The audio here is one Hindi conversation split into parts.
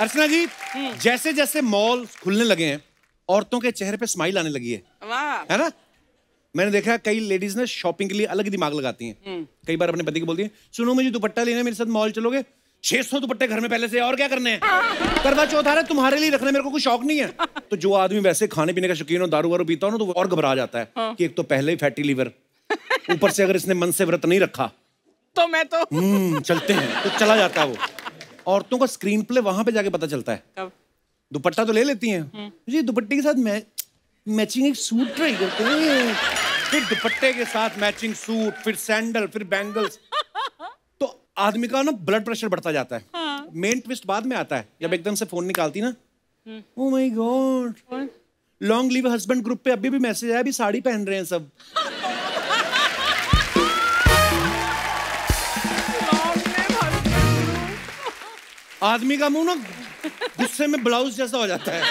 अर्चना जी, जैसे जैसे मॉल खुलने लगे हैं औरतों के चेहरे पे स्माइल आने लगी है। वाह। है ना? मैंने देखा कई लेडीज ने शॉपिंग के लिए अलग ही दिमाग लगाती हैं। कई बार अपने पति को बोलती हैं, सुनो मुझे दुपट्टा लेना है, मेरे साथ मॉल चलोगे? 600 दुपट्टे घर में पहले से, और क्या करने हैं? करवा चौथ आ रहा है, तुम्हारे लिए रखना, मेरे को कोई शौक नहीं है। तो जो आदमी वैसे खाने पीने का शौकीन हो, दारू वारू पीता हो ना, तो वो और घबरा जाता है कि एक तो पहले ही फैटी लीवर, ऊपर से अगर इसने मन से व्रत नहीं रखा तो मैं तो चलते हैं, तो चला जाता है वो। औरतों का स्क्रीन प्ले वहां पे जाके पता चलता है। कब? दुपट्टा तो ले लेती हैं, जी दुपट्टे के साथ मैचिंग एक सूट ट्राई करते हैं, फिर दुपट्टे के साथ मैचिंग सूट, फिर सैंडल, फिर बैंगल्स। तो आदमी का ना ब्लड प्रेशर बढ़ता जाता है। मेन ट्विस्ट बाद में आता है जब एकदम से फोन निकालती ना, oh my God, long live husband group पे अभी भी मैसेज आया, अभी साड़ी पहन रहे हैं सब। आदमी का मुंह ना गुस्से में ब्लाउज जैसा हो जाता है,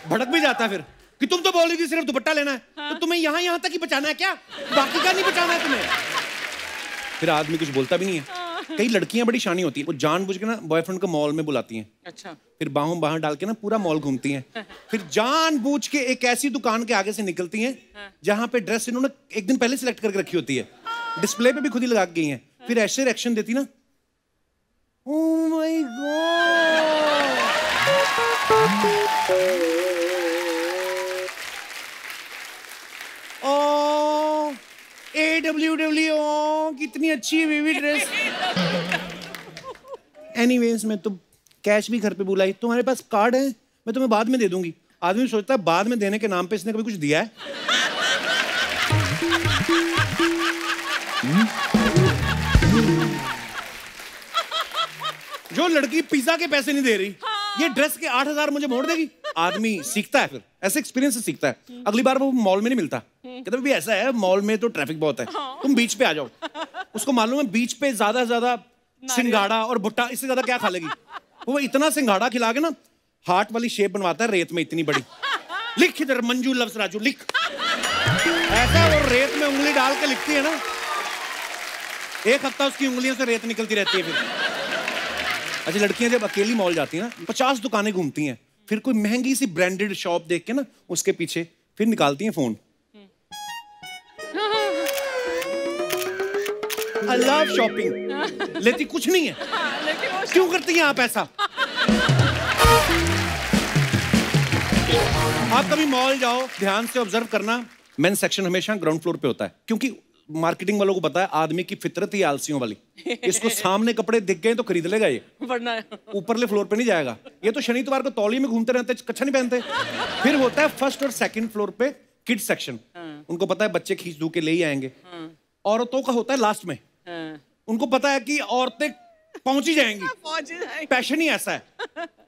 भड़क भी जाता है फिर कि तुम तो बोल रही थी सिर्फ दुपट्टा लेना है, तो तुम्हें यहाँ तक ही बचाना है क्या? बाकी का नहीं बचाना है तुम्हें? फिर आदमी कुछ बोलता भी नहीं है। कई लड़कियां बड़ी शानी होती है, वो जानबूझ के ना बॉयफ्रेंड को मॉल में बुलाती हैं। अच्छा। फिर बाहों बाहर डाल के ना पूरा मॉल घूमती हैं, फिर जानबूझ के एक ऐसी दुकान के आगे से निकलती हैं जहां पे ड्रेस इन्होंने एक दिन पहले सिलेक्ट करके रखी होती है, डिस्प्ले पे भी खुद ही लगा गई हैं। फिर ऐसे रिएक्शन देती ना, Oh my God! Oh, AWW, कितनी अच्छी बेबी ड्रेस। एनीवेज मैं तो कैश भी घर पे बुलाई, तुम्हारे पास कार्ड है, मैं तुम्हें बाद में दे दूंगी। आदमी सोचता है बाद में देने के नाम पे इसने कभी कुछ दिया है? जो लड़की पिज्जा के पैसे नहीं दे रही, ये ड्रेस के 8,000 मुझे मोड़ देगी। आदमी सीखता है, फिर ऐसे एक्सपीरियंस से सीखता है। अगली बार वो मॉल में नहीं मिलता, कहता भी ऐसा है मॉल में तो ट्रैफिक बहुत है, तुम बीच पे आ जाओ। उसको मालूम है बीच पे ज्यादा से ज्यादा सिंगाड़ा और भुट्टा, इससे ज्यादा क्या खा लेगी। वो इतना सिंगाड़ा खिला के ना हार्ट वाली शेप बनवाता है रेत में इतनी बड़ी। लिख इधर मंजू लफ्ज राजू लिख, ऐसा वो रेत में उंगली डाल के लिखती है ना, 1 हफ्ता उसकी उंगलियों से रेत निकलती रहती है। फिर अच्छा, लड़कियां जब अकेली मॉल जाती हैं ना, 50 दुकानें घूमती हैं, फिर कोई महंगी सी ब्रांडेड शॉप देख के ना उसके पीछे फिर निकालती हैं फोन। आई लव शॉपिंग, लेती कुछ नहीं है। क्यों करती हैं आप ऐसा? आप कभी मॉल जाओ, ध्यान से ऑब्जर्व करना, मेन सेक्शन हमेशा ग्राउंड फ्लोर पे होता है, क्योंकि मार्केटिंग वालों को पता है आदमी की फितरत ही आलसियों वाली। इसको सामने कपड़े दिख गए तो खरीद लेगा, ये वरना ऊपरले फ्लोर पे नहीं जाएगा। ये तो शनि इतवार को तौलिए में घूमते रहते, कच्छा नहीं पहनते। फिर होता है फर्स्ट और सेकंड फ्लोर पे किड्स सेक्शन, उनको पता है बच्चे खींच धू के ले ही आएंगे। औरतों का होता है लास्ट में, उनको पता है कि औरतें पहुंच ही जाएंगी, पैशन ही ऐसा है।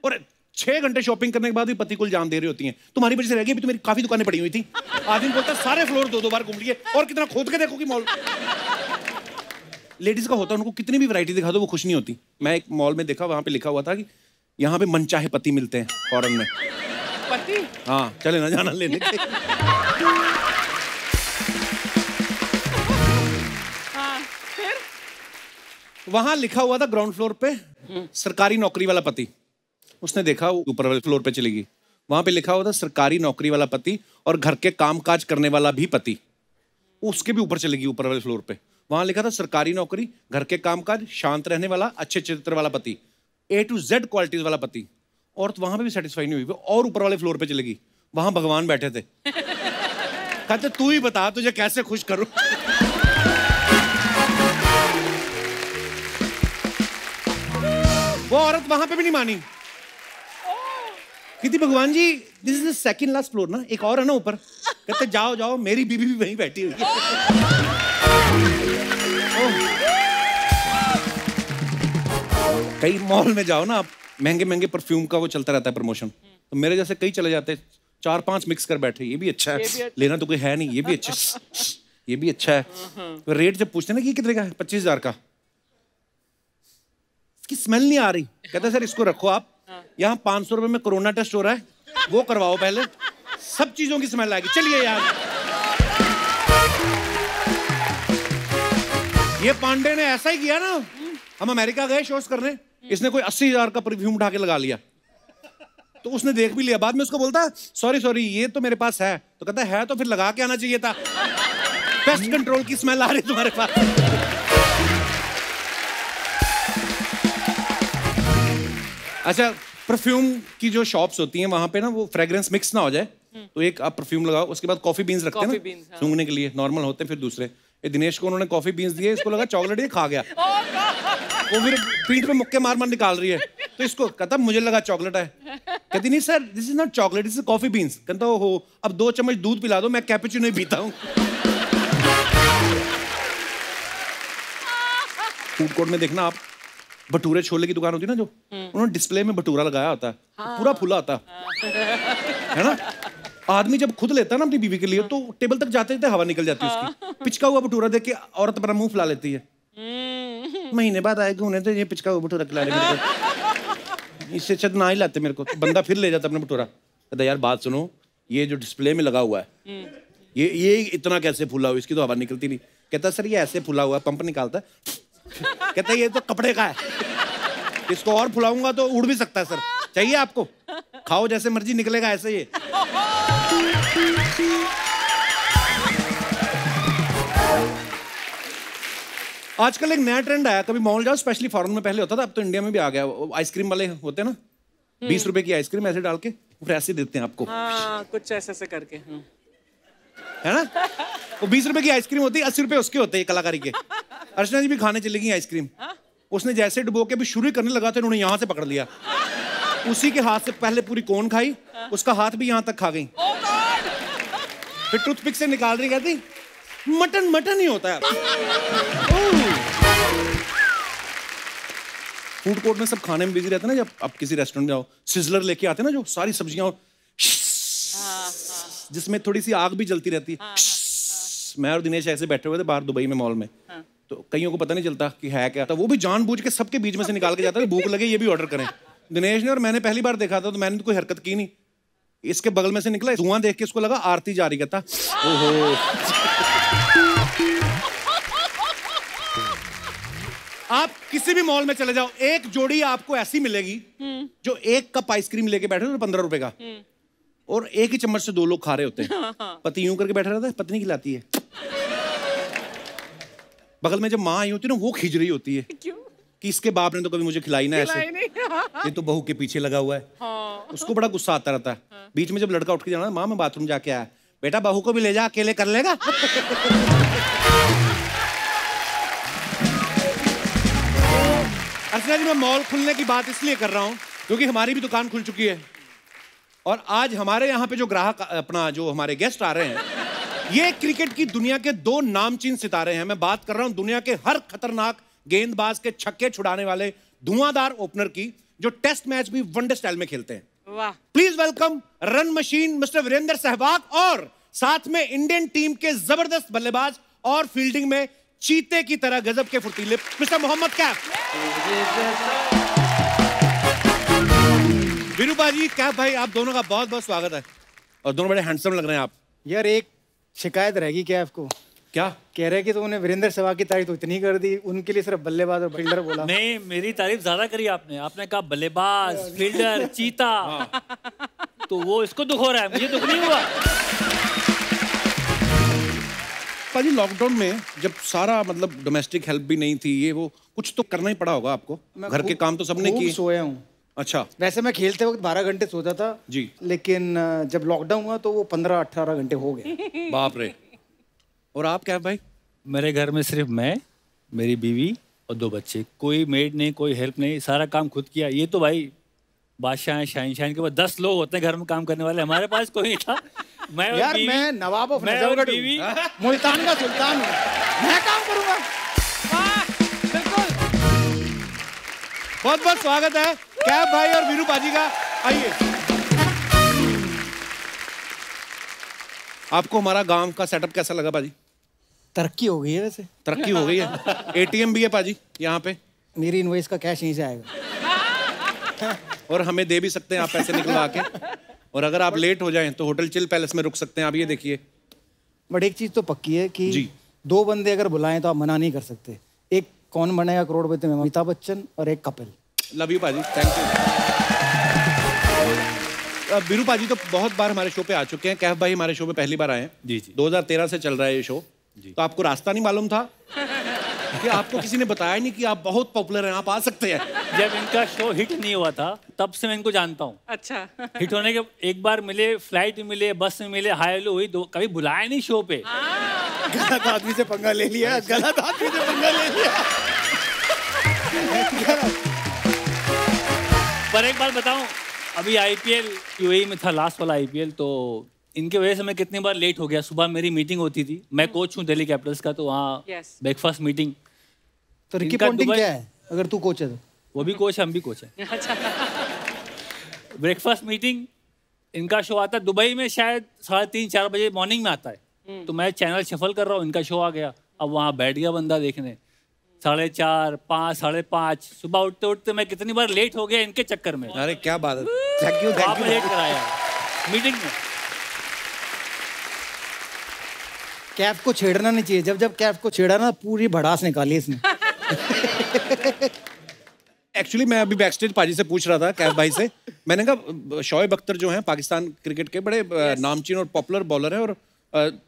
और 6 घंटे शॉपिंग करने के बाद भी पति को इल्जाम दे रही होती हैं, तुम्हारी वजह से रह गई, अभी तो मेरी काफी दुकानें पड़ी हुई थी। आदमी बोलता है सारे फ्लोर 2-2 बार घूम लिए, और कितना खोद के देखोगी मॉल। लेडीज का होता है, उनको कितनी भी वैरायटी दिखा दो वो खुश नहीं होती। मैं एक मॉल में देखा, वहां पे लिखा हुआ था कि यहाँ पे मनचाहे पति मिलते हैं फॉरेन में। पति? हाँ, चले ना जाना लेने के। वहां लिखा हुआ था ग्राउंड फ्लोर पे सरकारी नौकरी वाला पति। उसने देखा, ऊपर वाले फ्लोर पे चली गई, वहां पे लिखा हुआ था सरकारी नौकरी वाला पति और घर के कामकाज करने वाला भी पति। उसके भी ऊपर चली गई, ऊपर वाले फ्लोर पे वहां लिखा था सरकारी नौकरी, घर के कामकाज, शांत रहने वाला, अच्छे चरित्र वाला पति, A to Z क्वालिटीज वाला पति। और तो वहां पे भी सेटिस्फाई नहीं हुई, और ऊपर वाले फ्लोर पे चली गई, वहां भगवान बैठे थे। कहते तू ही बता तुझे कैसे खुश करूं। वो औरत वहां पे भी नहीं मानी, कहती भगवान ji this is the second last floor ना, एक और है ना ऊपर। कहते जाओ जाओ, मेरी बीबी भी वहीं बैठी हुई है। कई मॉल में जाओ ना आप, महंगे महंगे परफ्यूम का वो चलता रहता है प्रमोशन, तो मेरे जैसे कई चले जाते हैं, 4-5 मिक्स कर बैठे, ये भी अच्छा है, लेना तो कोई है नहीं, ये भी अच्छा है, ये भी अच्छा है। रेट जब पूछते ना कि कितने का है, 25,000 का, इसकी स्मेल नहीं आ रही, कहते सर इसको रखो आप, यहाँ 500 रुपए में कोरोना टेस्ट हो रहा है, वो करवाओ पहले, सब चीजों की स्मेल आएगी, चलिए यार। ये पांडे ने ऐसा ही किया ना, हम अमेरिका गए शोज करने, इसने कोई 80,000 का परफ्यूम उठा के लगा लिया, तो उसने देख भी लिया। बाद में उसको बोलता सॉरी ये तो मेरे पास है, तो कहता है तो फिर लगा के आना चाहिए था, पेस्ट कंट्रोल की स्मेल आ रही तुम्हारे पास। अच्छा, परफ्यूम की जो शॉप्स होती हैं वहां पे ना वो फ्रेग्रेंस मिक्स ना हो जाए, तो एक आप परफ्यूम लगाओ, उसके बाद कॉफी बीन्स रखते हैं ना सूंघने के लिए, नॉर्मल होते हैं, फिर दूसरे। ये दिनेश को उन्होंने कॉफी बीन्स दिए, इसको लगा चॉकलेट ये खा गया, वो फिर पीठ पे मुक्के मार मार निकाल रही है, तो इसको कहता मुझे लगा चॉकलेट है। कहती नहीं sir, this is not chocolate, this is coffee beans. कहता हो अब 2 चम्मच दूध पिला दो, मैं कैपुचिनो ही पीता हूँ। फूड कोर्ट में देखना आप, भटूरे छोले की दुकान होती है ना जो, उन्होंने डिस्प्ले में भटूरा लगाया होता है, पूरा फुला होता है ना। आदमी जब खुद लेता है ना अपनी बीवी के लिए, तो टेबल तक जाते जाते हवा निकल जाती है उसकी। पिचका हुआ भटूरा देख के औरत अपना मुंह फुला लेती है। महीने बाद आएगा उन्हें तो ये पिचका हुआ भटूरा खिला रहे, इससे अच्छा ना ही लाते मेरे को। तो बंदा फिर ले जाता अपना भटूरा, कहता यार बात सुनो, ये जो डिस्प्ले में लगा हुआ है ये इतना कैसे फुला हुआ, इसकी तो हवा निकलती नहीं। कहता सर ये ऐसे फुला हुआ, पंप निकालता है। कहता ये तो कपड़े का है, इसको और फुलाऊंगा तो उड़ भी सकता है सर, चाहिए आपको, खाओ जैसे मर्जी, निकलेगा ऐसे ये। आजकल एक नया ट्रेंड आया, कभी मॉल जाओ, स्पेशली फॉरेन में पहले होता था, अब तो इंडिया में भी आ गया, आइसक्रीम वाले होते हैं ना, 20 रुपए की आइसक्रीम ऐसे डाल के फिर ऐसे देते हैं आपको। कुछ ऐसे करके है ना, वो 20 रुपए की आइसक्रीम होती है, 80 रुपए उसके होते हैं कलाकारी के। अर्चना जी भी खाने चली गई आइसक्रीम, उसने जैसे डुबो के भी शुरू करने लगा था, उन्होंने यहाँ से पकड़ लिया, उसी के हाथ से पहले पूरी कोन खाई, उसका हाथ भी यहाँ तक खा गई, फिर टूथपिक से निकाल रही, कहती मटन ही होता है। फूड कोर्ट में सब खाने में बिजी रहते हैं ना, जब आप किसी रेस्टोरेंट जाओ, सिजलर लेके आते हैं ना जो सारी सब्जियां, और जिसमें थोड़ी सी आग भी जलती रहती है। मैं और दिनेश ऐसे बैठे हुए थे बाहर दुबई में मॉल में, तो कईयों को पता नहीं चलता कि है क्या, तो वो भी जानबूझ के सबके बीच में से निकाल के जाता है, भूख लगे ये भी ऑर्डर करें। दिनेश ने और मैंने पहली बार देखा था, तो मैंने तो कोई हरकत की नहीं, इसके बगल में से निकला, धुआं देख के उसको लगा आरती जारी करता। ओहो। आप किसी भी मॉल में चले जाओ, एक जोड़ी आपको ऐसी मिलेगी जो एक कप आइसक्रीम लेके बैठे हो 15 रुपए का, और एक ही चम्मच से 2 लोग खा रहे होते हैं। पति यूं करके बैठा रहता है, पत्नी खिलाती है, बगल में जब माँ आई होती है ना, वो खिंच रही होती है। क्यों? कि इसके बाप ने तो कभी मुझे खिलाई ना ऐसे, ये तो बहू के पीछे लगा हुआ है। उसको बड़ा गुस्सा आता रहता है। बीच में जब लड़का उठ के जाना, माँ मैं बाथरूम जाके आया, बेटा बहू को भी ले जा, अकेले कर लेगा। अर्चना जी, मैं मॉल खुलने की बात इसलिए कर रहा हूँ क्योंकि हमारी भी दुकान खुल चुकी है, और आज हमारे यहाँ पे जो ग्राहक, अपना जो हमारे गेस्ट आ रहे हैं, ये क्रिकेट की दुनिया के 2 नामचीन सितारे हैं। मैं बात कर रहा हूं दुनिया के हर खतरनाक गेंदबाज के छक्के छुड़ाने वाले धुआंधार ओपनर की, जो टेस्ट मैच भी वनडे स्टाइल में खेलते हैं। वाह। Please welcome run machine mister Virender Sehwag, और साथ में इंडियन टीम के जबरदस्त बल्लेबाज और फील्डिंग में चीते की तरह गजब के फुर्तीले मिस्टर मोहम्मद कैफ। वीरूपा जी, कैफ भाई, आप दोनों का बहुत बहुत स्वागत है, और दोनों बड़े हैंडसम लग रहे हैं आप। यार एक शिकायत रहेगी क्या आपको? क्या कह रहे कि तो उन्हें वीरेंद्र सहवाग की तारीफ तो इतनी कर दी, उनके लिए सिर्फ बल्लेबाज और फील्डर बोला। नहीं, मेरी तारीफ ज्यादा करी आपने कहा बल्लेबाज, फील्डर, चीता। तो वो इसको दुख हो रहा है, मुझे दुख नहीं हुआ। पाजी, लॉकडाउन में जब सारा मतलब डोमेस्टिक हेल्प भी नहीं थी, ये वो कुछ तो करना ही पड़ा होगा आपको, घर के काम तो सबने किए। सोया हूँ। अच्छा। वैसे मैं खेलते वक्त 12 घंटे सोता था जी, लेकिन जब लॉकडाउन हुआ तो वो 15-18 घंटे हो गए। बाप रे। और आप क्या भाई? मेरे घर में सिर्फ मैं, मेरी बीवी और 2 बच्चे, कोई मेड नहीं, कोई हेल्प नहीं, सारा काम खुद किया। ये तो भाई बादशाह शाइन के बाद 10 लोग होते हैं घर में काम करने वाले, हमारे पास कोई नहीं था। मैं नवाब ऑफ नजफगढ़ हूं, मुल्तान का सुल्तान हूं, मैं काम करूंगा। बहुत बहुत स्वागत है कैफ भाई और वीरू पाजी का। आइए। आपको हमारा गांव का सेटअप कैसा लगा पाजी? तरक्की हो गई है वैसे। तरक्की हो गई है। एटीएम भी है पाजी यहाँ पे। मेरी इनवॉइस का कैश यहीं से आएगा। और हमें दे भी सकते हैं आप पैसे निकलवा के, और अगर आप लेट हो जाएं तो होटल चिल पैलेस में रुक सकते हैं आप, ये देखिए। बट एक चीज तो पक्की है कि जी, 2 बंदे अगर बुलाएं तो आप मना नहीं कर सकते। एक कौन बनेगा करोड़पति में अमिताभ बच्चन, और एक कपिल। लव यू पाजी, थैंक यू। बीरू पाजी तो बहुत बार हमारे शो पे आ चुके हैं, कैफ भाई हमारे शो पे पहली बार आए हैं। जी जी। 2013 से चल रहा है ये शो। तो आपको रास्ता नहीं मालूम था कि आपको किसी ने बताया नहीं कि आप बहुत पॉपुलर हैं, आप आ सकते हैं? जब इनका शो हिट नहीं हुआ था तब से मैं इनको जानता हूँ। अच्छा। हिट होने के एक बार मिले, फ्लाइट में मिले, बस में मिले, हाय हेलो हुई, कभी बुलाया नहीं शो पे। गलत आदमी से पंगा ले लिया, गलत आदमी से पंगा ले लिया। पर एक बात बताऊं, अभी आईपीएल यूएई में था, लास्ट वाला आईपीएल, तो इनके वजह से मैं कितनी बार लेट हो गया। सुबह मेरी मीटिंग होती थी, मैं कोच हूँ दिल्ली कैपिटल्स का, तो वहाँ ब्रेकफास्ट मीटिंग। तो रिकी इनका पॉन्टिंग दुबई- क्या है अगर तू कोच है तो? वो भी कोच है, हम भी कोच है। ब्रेकफास्ट मीटिंग, इनका शो आता है दुबई में शायद 3:30-4 बजे मॉर्निंग में आता है। तो मैं चैनल शफल कर रहा हूँ, इनका शो आ गया। अब वहाँ बैठ गया बंदा देखने, 4:30, 5, 5:30 सुबह उठते उठते मैं कितनी बार लेट हो गया इनके चक्कर में। अरे क्या बात है, थैंक यू आप लेट कराया मीटिंग में। कैफ को छेड़ना नहीं चाहिए। जब जब कैफ को छेड़ा ना, पूरी भड़ास निकाली इसने। एक्चुअली मैं अभी बैकस्टेज पाजी से पूछ रहा था, कैफ भाई से, मैंने कहा शोएब अख्तर जो हैं पाकिस्तान क्रिकेट के बड़े नामचीन और पॉपुलर बॉलर हैं, और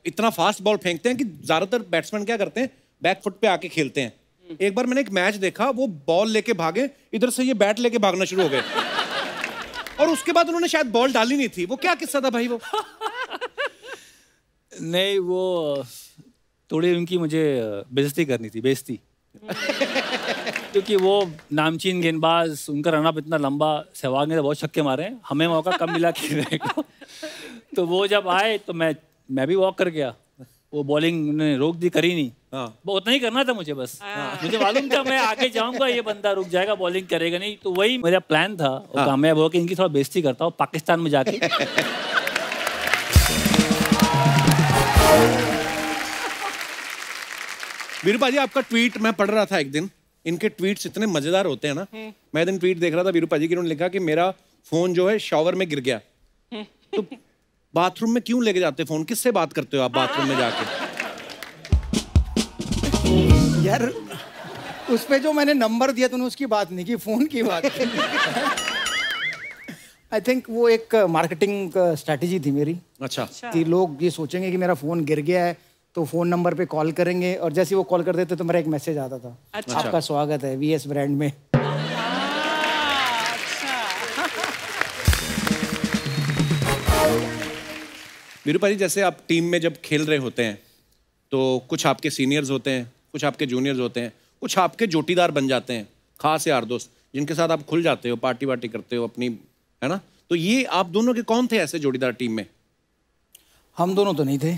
इतना फास्ट बॉल फेंकते हैं कि ज़्यादातर बैट्समैन क्या करते हैं, बैक फुट पे आके खेलते हैं। एक बार मैंने एक मैच देखा, वो बॉल लेके भागे, इधर से ये बैट लेके भागना शुरू हो गए, और उसके बाद उन्होंने शायद बॉल डाली नहीं थी। वो क्या किस्सा था भाई वो? नहीं, वो थोड़ी उनकी मुझे बेइज्जती करनी थी, बेइज्जती। क्योंकि वो नामचीन गेंदबाज, उनका रनअप इतना लंबा, सहवाग ने तो बहुत छक्के मारे हैं, हमें मौका कम मिला खेलने को। तो वो जब आए तो मैं भी वॉक कर गया। वो बॉलिंग ने रोक दी, करी नहीं। वो उतना ही करना था मुझे, बस मुझे मालूम था मैं आगे जाऊंगा, ये बंदा रुक जाएगा, बॉलिंग करेगा नहीं। तो वही मेरा प्लान था, और कामयाब हो कि इनकी थोड़ा बेइज्जती करता हूँ पाकिस्तान में जाके। वीरू पाजी, आपका ट्वीट मैं पढ़ रहा था एक दिन, इनके ट्वीट्स इतने मजेदार होते हैं ना। मैं दिन ट्वीट देख रहा था वीरू पाजी की, उन्होंने लिखा कि मेरा फोन जो है शॉवर में गिर गया। तो बाथरूम में क्यों लेके जाते फोन? किससे बात करते हो आप बाथरूम में जाके? यार उस पे जो मैंने नंबर दिया तूने उसकी बात नहीं की, फोन की बात की। आई थिंक वो एक मार्केटिंग स्ट्रैटेजी थी मेरी। अच्छा। कि लोग ये सोचेंगे कि मेरा फोन गिर गया है, तो फोन नंबर पे कॉल करेंगे, और जैसे वो कॉल कर देते तो मेरा एक मैसेज आता था, आपका स्वागत है वीएस ब्रांड में। वीरू पाजी, जैसे आप टीम में जब खेल रहे होते हैं तो कुछ आपके सीनियर्स होते हैं, कुछ आपके जूनियर्स होते हैं, कुछ आपके जोटीदार बन जाते हैं, खास यार दोस्त जिनके साथ आप खुल जाते हो, पार्टी वार्टी करते हो अपनी, है ना? तो ये आप दोनों के कौन थे ऐसे जोड़ीदार टीम में? हम दोनों तो नहीं थे।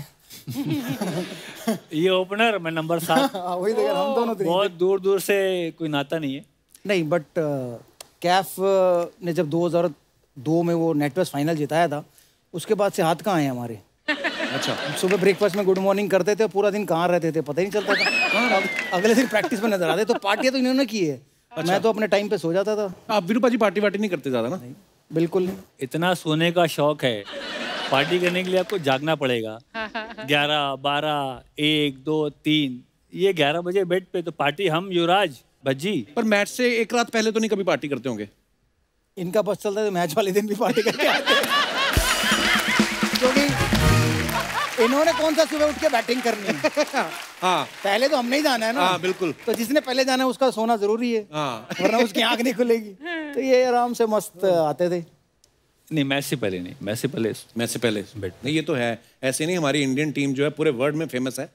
ये ओपनर, मैं नंबर 7। वही तो, हम दोनों तो बहुत दूर दूर से कोई नाता नहीं है। नहीं, बट कैफ ने जब 2002 में वो नेटवर्स फाइनल जिताया था, उसके बाद से हाथ कहाँ आए हमारे। अच्छा। सुबह ब्रेकफास्ट में गुड मॉर्निंग करते थे, पूरा दिन कहाँ रहते थे पता ही नहीं चलता था। अगले दिन प्रैक्टिस में नजर आते। तो पार्टियां तो इन्होंने की है। अच्छा। मैं तो अपने टाइम पे सो जाता था। आप वीरू पाजी पार्टी वार्टी नहीं करते ज्यादा ना? नहीं, बिल्कुल नहीं। इतना सोने का शौक है, पार्टी करने के लिए आपको जागना पड़ेगा। 11, 12, 1, 2, 3, ये 11 बजे बेड पे, तो पार्टी हम युवराज भज्जी। पर मैच से एक रात पहले तो नहीं कभी पार्टी करते होंगे? इनका बस चलता है तो मैच वाले दिन भी पार्टी करके आते हैं। क्योंकि इन्होंने कौन सा सुबह उठ के बैटिंग करनी है। हाँ, पहले तो हमने ही जाना है ना। हाँ बिल्कुल। तो जिसने पहले जाना है उसका सोना जरूरी है। हाँ। वरना उसकी आंख नहीं खुलेगी। तो ये आराम से मस्त आते थे। नहीं, मैच से पहले नहीं, मैच से पहले मैच से पहले नहीं, ये तो है। ऐसे नहीं, हमारी इंडियन टीम जो है पूरे वर्ल्ड में फेमस है।